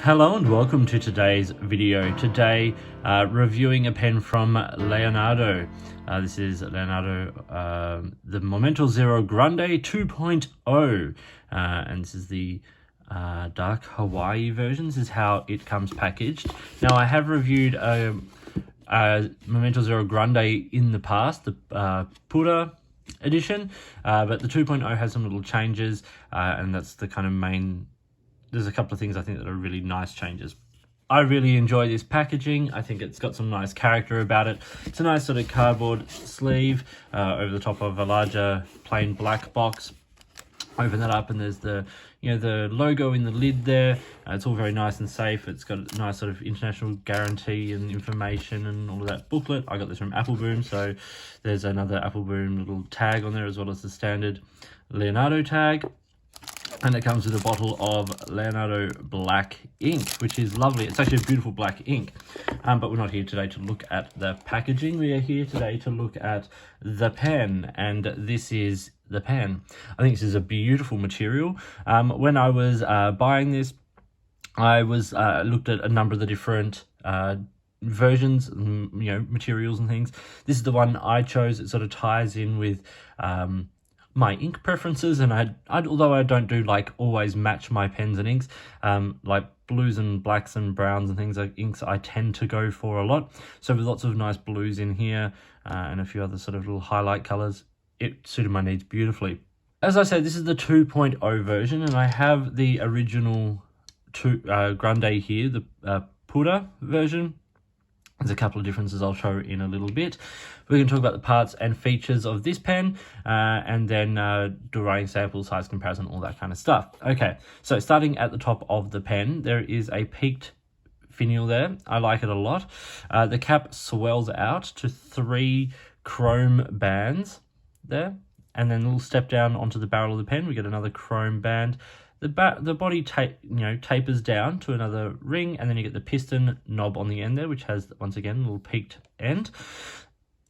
Hello and welcome to today's video. Today, reviewing a pen from Leonardo. This is Leonardo, the Momento Zero Grande 2.0. And this is the dark Hawaii version. This is how it comes packaged. Now, I have reviewed Momento Zero Grande in the past, the Pura edition, but the 2.0 has some little changes, and that's the kind of main. There's a couple of things I think that are really nice changes. I really enjoy this packaging. I think it's got some nice character about it. It's a nice sort of cardboard sleeve over the top of a larger plain black box. Open that up and there's the logo in the lid there. It's all very nice and safe. It's got a nice sort of international guarantee and information and all of that booklet. I got this from Apple Boom, so there's another Apple Boom little tag on there as well as the standard Leonardo tag. And it comes with a bottle of Leonardo black ink, which is lovely. It's actually a beautiful black ink. But we're not here today to look at the packaging. We are here today to look at the pen. And this is the pen. I think this is a beautiful material. When I was buying this, I was looked at a number of the different versions, materials and things. This is the one I chose. It sort of ties in with my ink preferences, and although I don't do like always match my pens and inks, like blues and blacks and browns and things like inks I tend to go for a lot. So with lots of nice blues in here and a few other sort of little highlight colors, it suited my needs beautifully. As I said, this is the 2.0 version, and I have the original Grande here, the Pura version. There's a couple of differences I'll show in a little bit. We're going to talk about the parts and features of this pen, and then do a writing sample, size comparison, all that kind of stuff. Okay, so starting at the top of the pen, there is a peaked finial there. I like it a lot. The cap swells out to 3 chrome bands there, and then a little step down onto the barrel of the pen. We get another chrome band. The body tapers down to another ring, and then you get the piston knob on the end there, which has, once again, a little peaked end.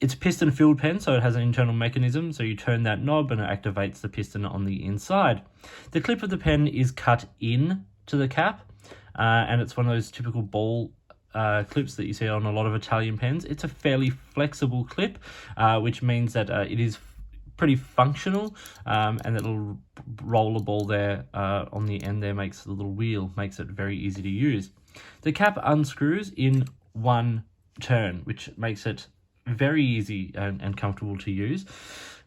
It's a piston-filled pen, so it has an internal mechanism, so you turn that knob and it activates the piston on the inside. The clip of the pen is cut in to the cap, and it's one of those typical ball clips that you see on a lot of Italian pens. It's a fairly flexible clip, which means that it is pretty functional, and that little roller ball there on the end there makes the little wheel, makes it very easy to use. The cap unscrews in one turn, which makes it very easy and comfortable to use.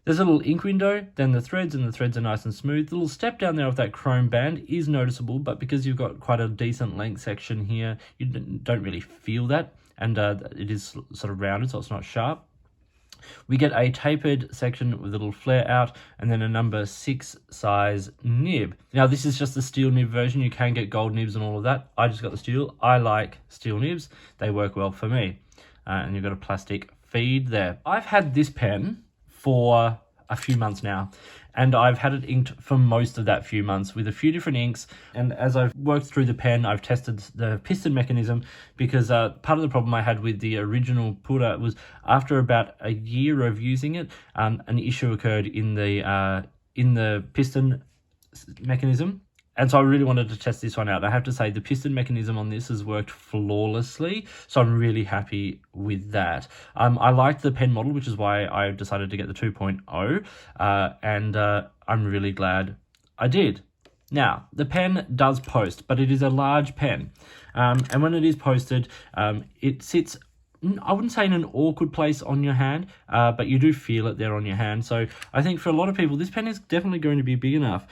There's a little ink window, then the threads are nice and smooth. The little step down there of that chrome band is noticeable, but because you've got quite a decent length section here, you don't really feel that, and it is sort of rounded, so it's not sharp. We get a tapered section with a little flare out, and then a number 6 size nib. Now, this is just the steel nib version. You can get gold nibs and all of that. I just got the steel. I like steel nibs. They work well for me. And you've got a plastic feed there. I've had this pen for a few months now, and I've had it inked for most of that few months with a few different inks. And as I've worked through the pen, I've tested the piston mechanism, because part of the problem I had with the original Pura was after about a year of using it, an issue occurred in the piston mechanism. And so I really wanted to test this one out. I have to say the piston mechanism on this has worked flawlessly, so I'm really happy with that. I liked the pen model, which is why I decided to get the 2.0, and I'm really glad I did. Now, the pen does post, but it is a large pen, and when it is posted, it sits, I wouldn't say in an awkward place on your hand, but you do feel it there on your hand. So I think for a lot of people, this pen is definitely going to be big enough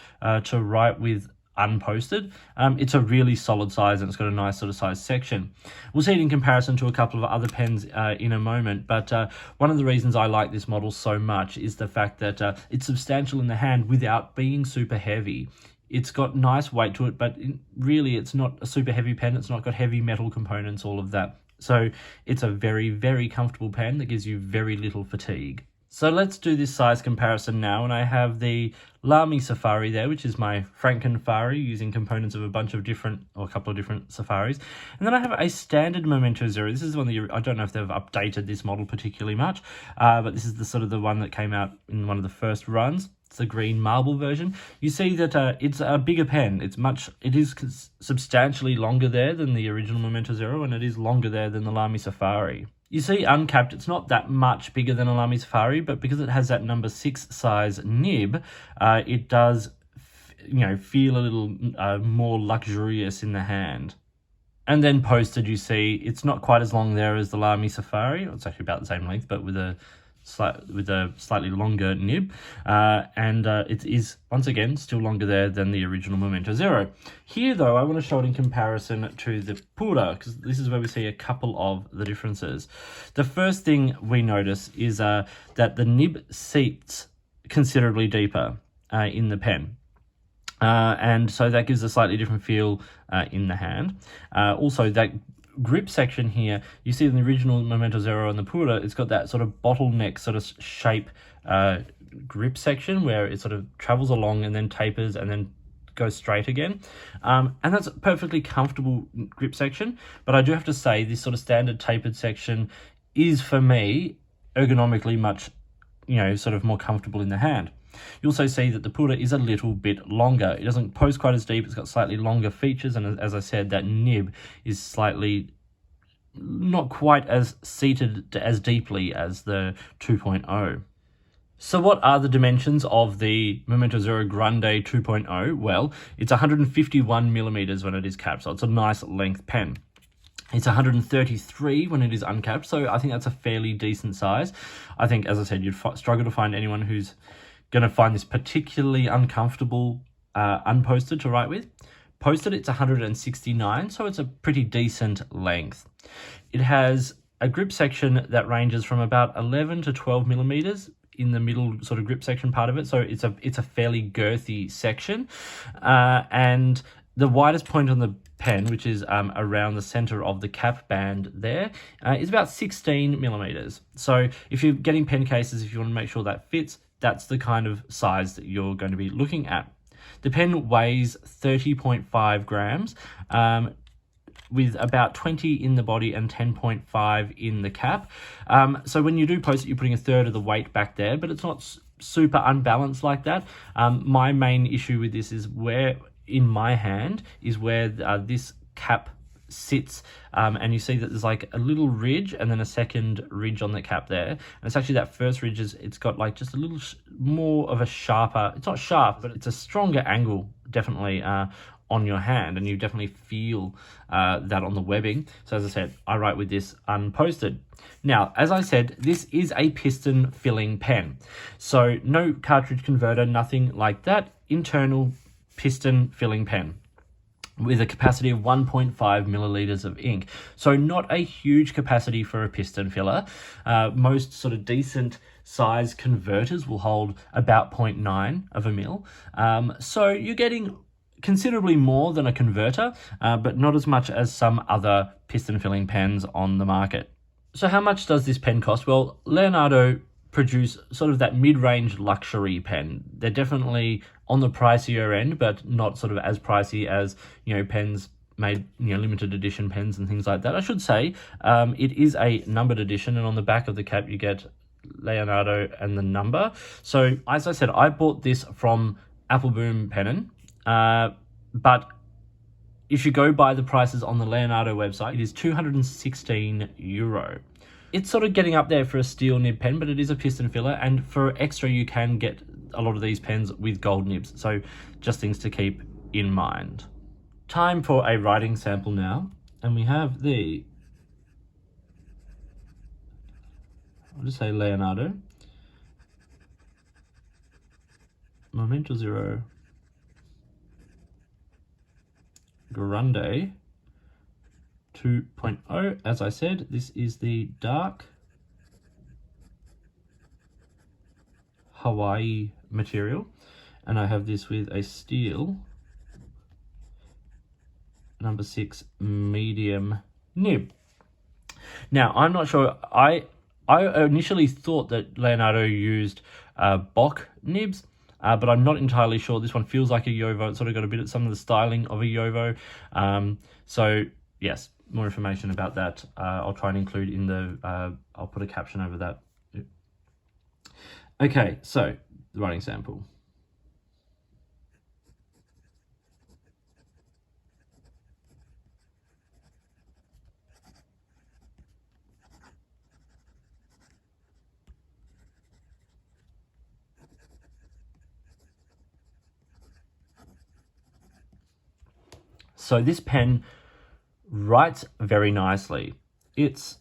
to write with unposted. It's a really solid size, and it's got a nice sort of size section. We'll see it in comparison to a couple of other pens in a moment, but one of the reasons I like this model so much is the fact that it's substantial in the hand without being super heavy. It's got nice weight to it, but really it's not a super heavy pen. It's not got heavy metal components, all of that. So it's a very, very comfortable pen that gives you very little fatigue. So let's do this size comparison now, and I have the Lamy Safari there, which is my Franken-Fari, using components of a couple of different Safaris. And then I have a standard Momento Zero. This is one that I don't know if they've updated this model particularly much, but this is the one that came out in one of the first runs. It's the green marble version. You see that it's a bigger pen. It is substantially longer there than the original Momento Zero, and it is longer there than the Lamy Safari. You see uncapped, it's not that much bigger than a Lamy Safari, but because it has that number 6 size nib, it does, feel a little more luxurious in the hand. And then posted, you see, it's not quite as long there as the Lamy Safari. It's actually about the same length, but with a slightly longer nib, and it is once again still longer there than the original Momento Zero. Here though, I want to show it in comparison to the Pura, because this is where we see a couple of the differences. The first thing we notice is that the nib seats considerably deeper in the pen. And so that gives a slightly different feel in the hand. Also, that grip section here, you see in the original Momento Zero and the Pura, it's got that sort of bottleneck sort of shape grip section where it sort of travels along and then tapers and then goes straight again. And that's a perfectly comfortable grip section. But I do have to say, this sort of standard tapered section is, for me, ergonomically much, sort of more comfortable in the hand. You also see that the Pura is a little bit longer. It doesn't post quite as deep. It's got slightly longer features, and as I said, that nib is slightly not quite as seated as deeply as the 2.0. So what are the dimensions of the Momento Zero Grande 2.0? Well, it's 151 millimeters when it is capped, so it's a nice length pen. It's 133 when it is uncapped, so I think that's a fairly decent size. I think, as I said, you'd struggle to find anyone who's going to find this particularly uncomfortable unposted to write with. Posted, it's 169, so it's a pretty decent length. It has a grip section that ranges from about 11 to 12 millimeters in the middle sort of grip section part of it, so it's a fairly girthy section. And the widest point on the pen, which is around the center of the cap band there, is about 16 millimeters. So if you're getting pen cases, if you want to make sure that fits, that's the kind of size that you're going to be looking at. The pen weighs 30.5 grams, with about 20 in the body and 10.5 in the cap. So when you do post it, you're putting a third of the weight back there, but it's not super unbalanced like that. My main issue with this is where, in my hand, is where this cap sits, and you see that there's like a little ridge and then a second ridge on the cap there, and it's actually that first ridge it's got like just a little more of a sharper, it's not sharp, but it's a stronger angle definitely on your hand, and you definitely feel that on the webbing. So as I said, I write with this unposted. Now, as I said, this is a piston filling pen, so no cartridge converter, nothing like that. Internal piston filling pen with a capacity of 1.5 milliliters of ink. So not a huge capacity for a piston filler. Most sort of decent size converters will hold about 0.9 of a mil. So you're getting considerably more than a converter, but not as much as some other piston filling pens on the market. So how much does this pen cost? Well, Leonardo produce sort of that mid-range luxury pen. They're definitely on the pricier end, but not sort of as pricey as, pens made, limited edition pens and things like that. I should say, it is a numbered edition, and on the back of the cap you get Leonardo and the number. So as I said, I bought this from Appleboom Pennon, but if you go by the prices on the Leonardo website, it is €216. It's sort of getting up there for a steel nib pen, but it is a piston filler, and for extra you can get a lot of these pens with gold nibs, so just things to keep in mind. Time for a writing sample now, and we have I'll just say Leonardo Momento Zero Grande 2.0. As I said, this is the dark Hawaii material, and I have this with a steel number 6 medium nib. Now, I'm not sure, I I initially thought that Leonardo used Bock nibs, but I'm not entirely sure. This one feels like a Yovo. It's sort of got a bit of some of the styling of a Yovo. So yes, more information about that I'll try and include in the, I'll put a caption over that. Okay, so the writing sample. So this pen writes very nicely. It's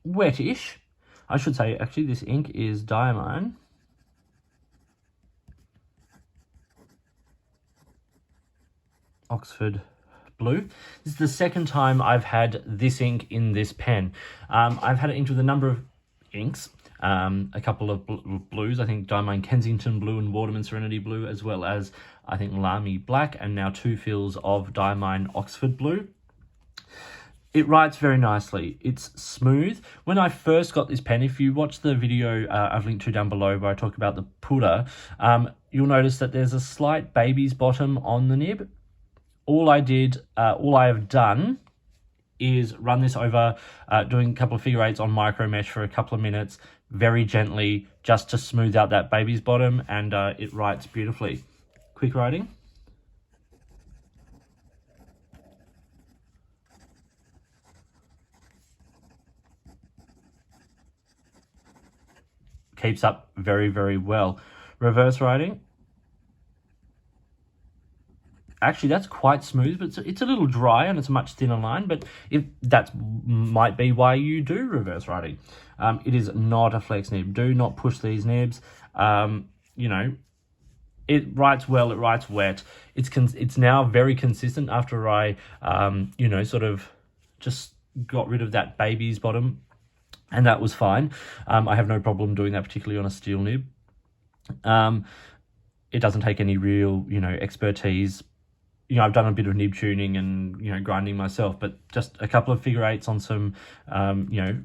wettish. I should say, actually, this ink is Diamine. Oxford Blue. This is the second time I've had this ink in this pen. I've had it inked with a number of inks, a couple of blues, I think Diamine Kensington Blue and Waterman Serenity Blue, as well as I think Lamy Black, and now 2 fills of Diamine Oxford Blue. It writes very nicely. It's smooth. When I first got this pen, if you watch the video I've linked to down below where I talk about the putter, you'll notice that there's a slight baby's bottom on the nib. All I have done is run this over, doing a couple of figure eights on micro mesh for a couple of minutes, very gently, just to smooth out that baby's bottom, and it writes beautifully. Quick writing. Keeps up very, very well. Reverse writing. Actually, that's quite smooth, but it's a little dry and it's a much thinner line, but if that might be why you do reverse writing. It is not a flex nib. Do not push these nibs. You know, it writes well, it writes wet. It's now very consistent after I, you know, sort of just got rid of that baby's bottom, and that was fine. I have no problem doing that, particularly on a steel nib. It doesn't take any real, you know, expertise. You know, I've done a bit of nib tuning and, you know, grinding myself, but just a couple of figure eights on some, you know,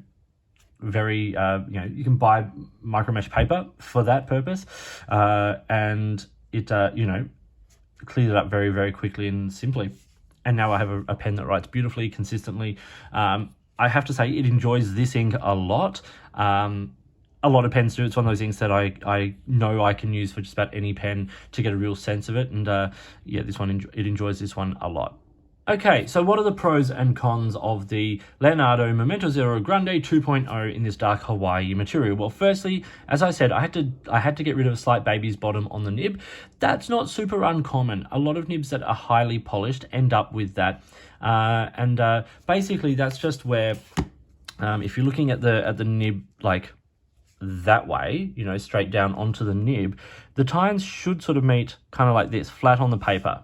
very, you know, you can buy micro mesh paper for that purpose. And it, you know, clears it up very, very quickly and simply. And now I have a pen that writes beautifully, consistently. I have to say it enjoys this ink a lot. A lot of pens do. It's one of those inks that I know I can use for just about any pen to get a real sense of it. And yeah, this one, it enjoys this one a lot. Okay, so what are the pros and cons of the Leonardo Momento Zero Grande 2.0 in this dark Hawaii material? Well, firstly, as I said, I had to get rid of a slight baby's bottom on the nib. That's not super uncommon. A lot of nibs that are highly polished end up with that. Basically, that's just where, if you're looking at the nib like that way, you know, straight down onto the nib, the tines should sort of meet kind of like this, flat on the paper.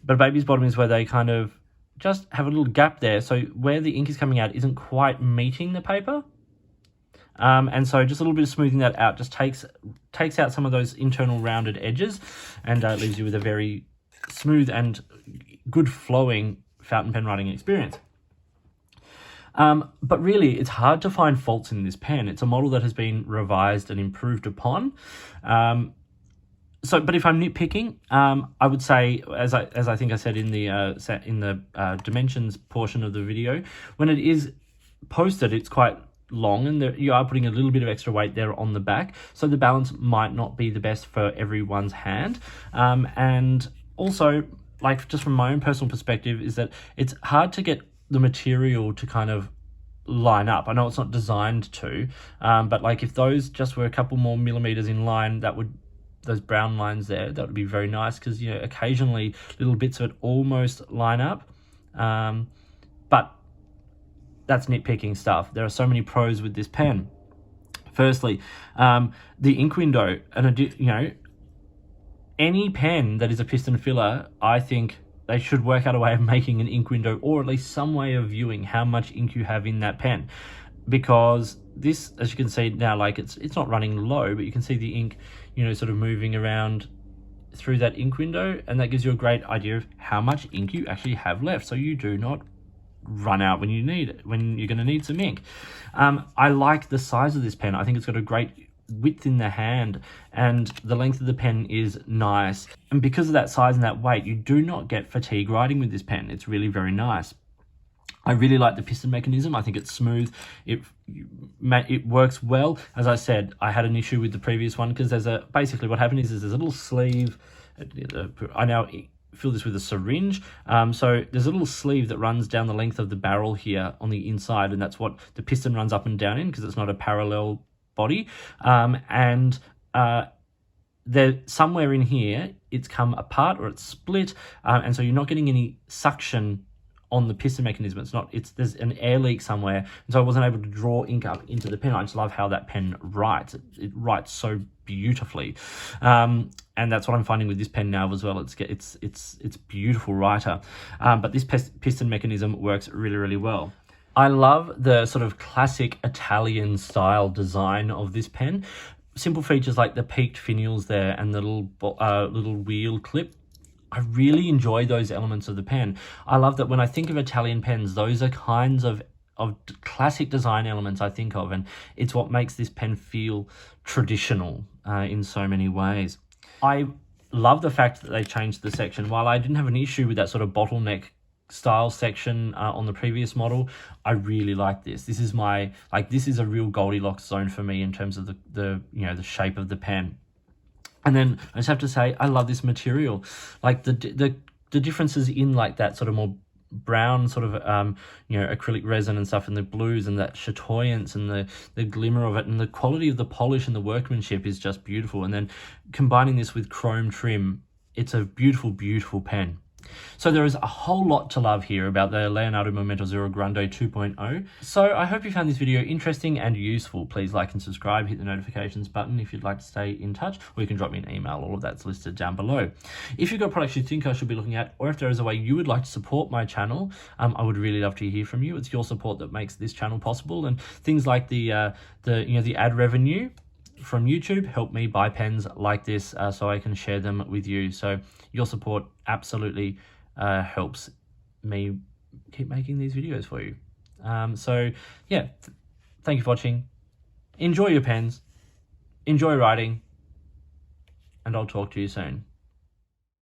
But baby's bottom is where they kind of just have a little gap there. So where the ink is coming out isn't quite meeting the paper. And so just a little bit of smoothing that out just takes out some of those internal rounded edges, and leaves you with a very smooth and good flowing fountain pen writing experience. But really, it's hard to find faults in this pen. It's a model that has been revised and improved upon. But if I'm nitpicking, I would say, as I think I said in the dimensions portion of the video, when it is posted, it's quite long, and you are putting a little bit of extra weight there on the back, so the balance might not be the best for everyone's hand. And also, like, just from my own personal perspective, is that it's hard to get the material to kind of line up. I know it's not designed to, but like if those just were a couple more millimeters in line, those brown lines there, that would be very nice, because, you know, occasionally little bits of it almost line up. But that's nitpicking stuff. There are so many pros with this pen. Firstly, the ink window, and you know, any pen that is a piston filler, I think they should work out a way of making an ink window, or at least some way of viewing how much ink you have in that pen. Because this, as you can see now, like it's not running low, but you can see the ink, you know, sort of moving around through that ink window, and that gives you a great idea of how much ink you actually have left, so you do not run out when you're going to need some ink. I like the size of this pen. I think it's got a great width in the hand, and the length of the pen is nice. And because of that size and that weight, you do not get fatigue writing with this pen. It's really very nice. I really like the piston mechanism. I think it's smooth. It works well. As I said, I had an issue with the previous one because basically what happened is there's a little sleeve. I now fill this with a syringe. So there's a little sleeve that runs down the length of the barrel here on the inside, and that's what the piston runs up and down in because it's not a parallel body. There somewhere in here, it's come apart or it's split, and so you're not getting any suction on the piston mechanism. There's an air leak somewhere, and so I wasn't able to draw ink up into the pen. I just love how that pen writes. It writes so beautifully, and that's what I'm finding with this pen now as well. It's beautiful writer, but this piston mechanism works really, really well. I love the sort of classic Italian style design of this pen. Simple features like the peaked finials there and the little wheel clip. I really enjoy those elements of the pen. I love that when I think of Italian pens, those are kinds of classic design elements I think of, and it's what makes this pen feel traditional in so many ways. I love the fact that they changed the section. While I didn't have an issue with that sort of bottleneck style section on the previous model, I really like this. This is a real Goldilocks zone for me in terms of the shape of the pen. And then I just have to say, I love this material. Like the differences in like that sort of more brown sort of acrylic resin and stuff, and the blues and that chatoyance and the glimmer of it, and the quality of the polish and the workmanship is just beautiful. And then combining this with chrome trim, it's a beautiful, beautiful pen. So there is a whole lot to love here about the Leonardo Momento Zero Grande 2.0. So I hope you found this video interesting and useful. Please like and subscribe, hit the notifications button if you'd like to stay in touch, or you can drop me an email. All of that's listed down below. If you've got products you think I should be looking at, or if there is a way you would like to support my channel, I would really love to hear from you. It's your support that makes this channel possible, and things like the ad revenue from YouTube help me buy pens like this so I can share them with you. So your support absolutely helps me keep making these videos for you. So yeah, thank you for watching. Enjoy your pens, enjoy writing, and I'll talk to you soon.